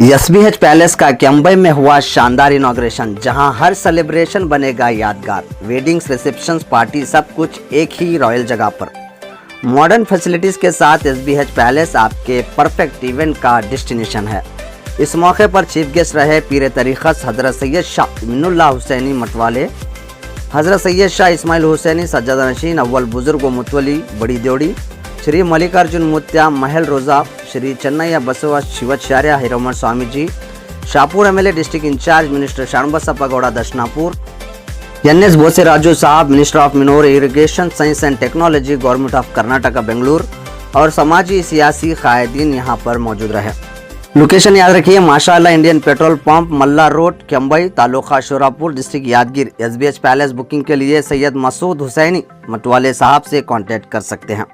एसबीएच palace का केम्बई में हुआ शानदार इनॉग्रेशन, जहां हर सेलिब्रेशन बनेगा यादगार। वेडिंग्स, रिसेप्शंस, पार्टी, सब कुछ एक ही रॉयल जगह पर। मॉडर्न फैसिलिटीज के साथ एसबीएच पैलेस आपके परफेक्ट इवेंट का डेस्टिनेशन है। इस मौके पर चीफ गेस्ट रहे पीर तरीक़त हज़रत सैयद शाह इमनुल्लाह हुसैनी मतवाले, हज़रत सैयद शाह इस्माइल हुसैनी सज्जादा नशीन अव्वल बुजुर्ग व मुतवली बड़ी Devdi, Shri Mallikarjun Mutya Mahal Roja, Shri Channayya Basava Shivacharya Hiremath Swamiji, Shahapur MLA district in-charge minister Sharanabasappa Gowda Darshanapur, NS Boseraju साहब minister of minor irrigation science and technology government of Karnataka Bengaluru और समाजी सियासी कायदीन यहां पर मौजूद रहे। लोकेशन याद रखिए, माशाअल्लाह Indian petrol pump, Malla road, Kembhavi, taluka Shorapur, district Yadgir. SBH palace booking के लिए सैयद मसूद हुसैनी मतवाले साहब से कांटेक्ट कर सकते हैं।